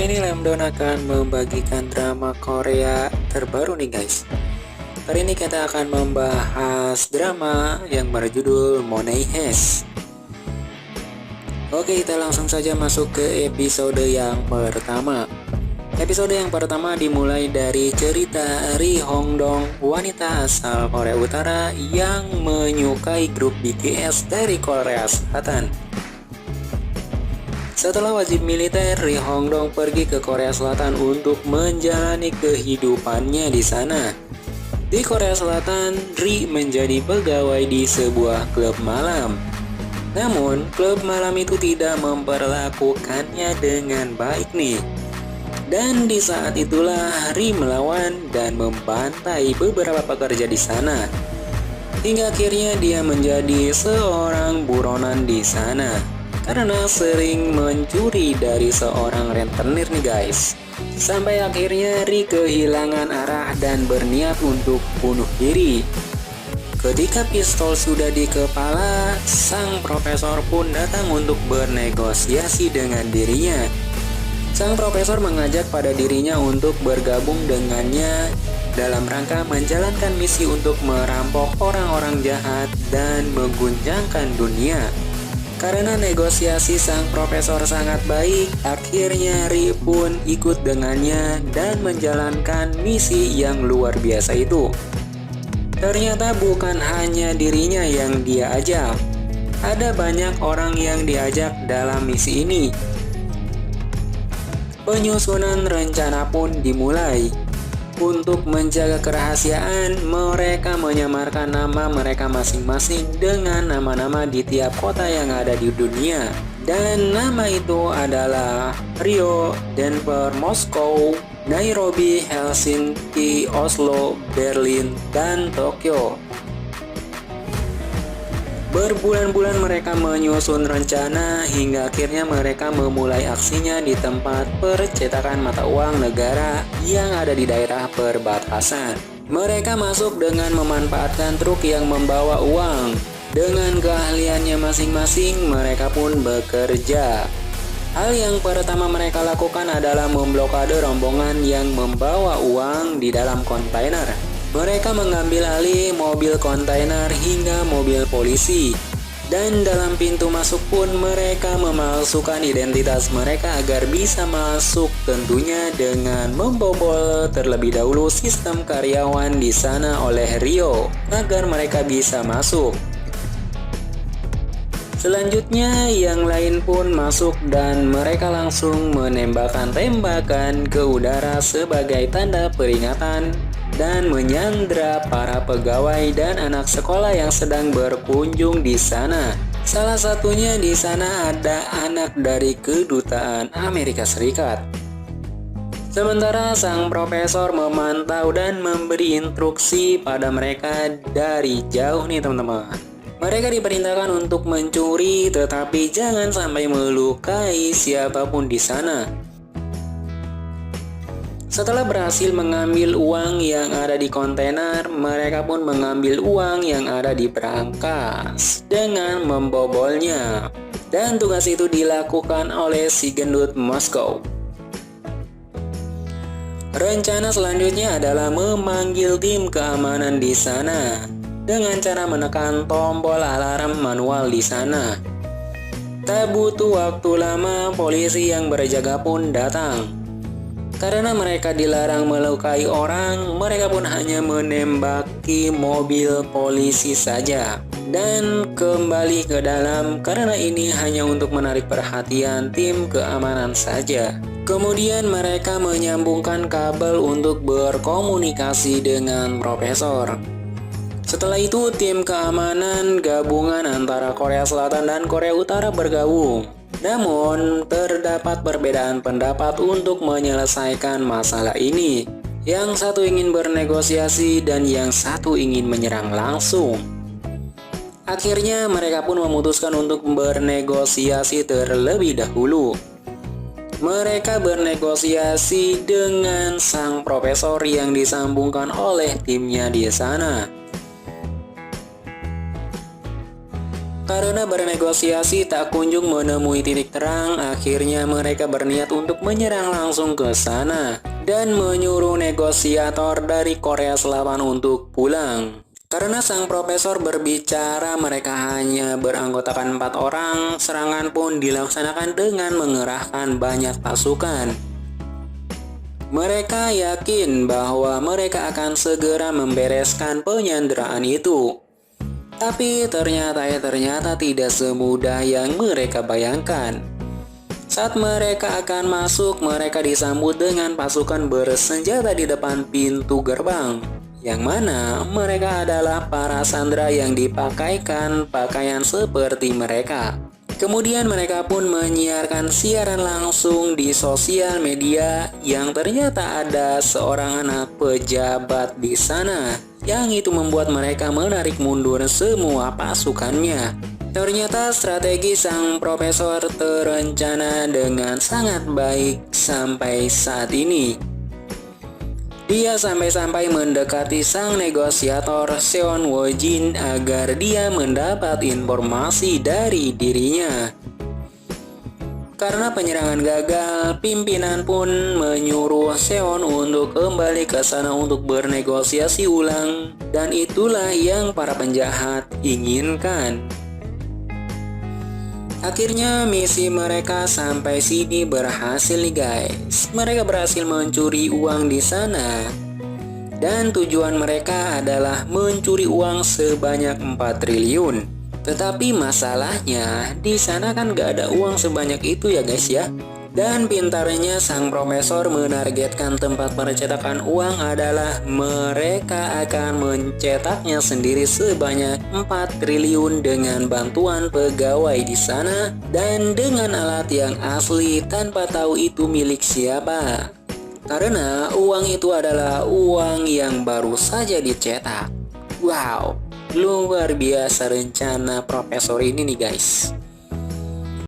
Kali ini Lemdon akan membagikan drama Korea terbaru nih guys. Kali ini kita akan membahas drama yang berjudul Money Heist. Oke, kita langsung saja masuk ke episode yang pertama. Episode yang pertama dimulai dari cerita Ri Hongdong, wanita asal Korea Utara yang menyukai grup BTS dari Korea Selatan. Setelah wajib militer, Ri Hongdong pergi ke Korea Selatan untuk menjalani kehidupannya di sana. Di Korea Selatan, Ri menjadi pegawai di sebuah klub malam. Namun, klub malam itu tidak memperlakukannya dengan baik nih. Dan di saat itulah Ri melawan dan membantai beberapa pekerja di sana. Hingga akhirnya dia menjadi seorang buronan di sana. Karena sering mencuri dari seorang rentenir nih guys. Sampai akhirnya Ri kehilangan arah dan berniat untuk bunuh diri. Ketika pistol sudah di kepala, sang profesor pun datang untuk bernegosiasi dengan dirinya. Sang profesor mengajak pada dirinya untuk bergabung dengannya dalam rangka menjalankan misi untuk merampok orang-orang jahat dan mengguncangkan dunia. Karena negosiasi sang profesor sangat baik, akhirnya Ri pun ikut dengannya dan menjalankan misi yang luar biasa itu. Ternyata bukan hanya dirinya yang dia ajak, ada banyak orang yang diajak dalam misi ini. Penyusunan rencana pun dimulai. Untuk menjaga kerahasiaan, mereka menyamarkan nama mereka masing-masing dengan nama-nama di tiap kota yang ada di dunia. Dan nama itu adalah Rio, Denver, Moskow, Nairobi, Helsinki, Oslo, Berlin, dan Tokyo. Berbulan-bulan mereka menyusun rencana hingga akhirnya mereka memulai aksinya di tempat percetakan mata uang negara yang ada di daerah perbatasan. Mereka masuk dengan memanfaatkan truk yang membawa uang. Dengan keahliannya masing-masing, mereka pun bekerja. Hal yang pertama mereka lakukan adalah memblokade rombongan yang membawa uang di dalam kontainer. Mereka mengambil alih mobil kontainer hingga mobil polisi. Dan dalam pintu masuk pun mereka memalsukan identitas mereka agar bisa masuk, tentunya dengan membobol terlebih dahulu sistem karyawan di sana oleh Rio agar mereka bisa masuk. Selanjutnya yang lain pun masuk dan mereka langsung menembakkan tembakan ke udara sebagai tanda peringatan dan menyandra para pegawai dan anak sekolah yang sedang berkunjung di sana. Salah satunya di sana ada anak dari kedutaan Amerika Serikat. Sementara sang profesor memantau dan memberi instruksi pada mereka dari jauh nih teman-teman. Mereka diperintahkan untuk mencuri tetapi jangan sampai melukai siapapun di sana. Setelah berhasil mengambil uang yang ada di kontainer, mereka pun mengambil uang yang ada di berangkas dengan membobolnya. Dan tugas itu dilakukan oleh si gendut Moskow. Rencana selanjutnya adalah memanggil tim keamanan di sana dengan cara menekan tombol alarm manual di sana. Tak butuh waktu lama, polisi yang berjaga pun datang. Karena mereka dilarang melukai orang, mereka pun hanya menembaki mobil polisi saja dan kembali ke dalam karena ini hanya untuk menarik perhatian tim keamanan saja. Kemudian mereka menyambungkan kabel untuk berkomunikasi dengan profesor. Setelah itu tim keamanan gabungan antara Korea Selatan dan Korea Utara bergabung. Namun, terdapat perbedaan pendapat untuk menyelesaikan masalah ini. Yang satu ingin bernegosiasi dan yang satu ingin menyerang langsung. Akhirnya, mereka pun memutuskan untuk bernegosiasi terlebih dahulu. Mereka bernegosiasi dengan sang profesor yang disambungkan oleh timnya di sana. Karena bernegosiasi tak kunjung menemui titik terang, akhirnya mereka berniat untuk menyerang langsung ke sana dan menyuruh negosiator dari Korea Selatan untuk pulang. Karena sang profesor berbicara mereka hanya beranggotakan 4 orang, serangan pun dilaksanakan dengan mengerahkan banyak pasukan. Mereka yakin bahwa mereka akan segera membereskan penyanderaan itu. Tapi ternyata tidak semudah yang mereka bayangkan. Saat mereka akan masuk, mereka disambut dengan pasukan bersenjata di depan pintu gerbang, yang mana mereka adalah para sandera yang dipakaikan pakaian seperti mereka. Kemudian mereka pun menyiarkan siaran langsung di sosial media yang ternyata ada seorang anak pejabat di sana, yang itu membuat mereka menarik mundur semua pasukannya. Ternyata strategi sang profesor terencana dengan sangat baik sampai saat ini. Dia sampai-sampai mendekati sang negosiator Seon Woo-jin agar dia mendapat informasi dari dirinya. Karena penyerangan gagal, pimpinan pun menyuruh Seon untuk kembali ke sana untuk bernegosiasi ulang, dan itulah yang para penjahat inginkan. Akhirnya misi mereka sampai sini berhasil nih guys. Mereka berhasil mencuri uang di sana. Dan tujuan mereka adalah mencuri uang sebanyak 4 triliun. Tetapi masalahnya di sana kan gak ada uang sebanyak itu ya guys ya. Dan pintarnya sang profesor menargetkan tempat percetakan uang adalah mereka akan mencetaknya sendiri sebanyak 4 triliun dengan bantuan pegawai di sana dan dengan alat yang asli tanpa tahu itu milik siapa. Karena uang itu adalah uang yang baru saja dicetak. Wow, luar biasa rencana profesor ini nih guys.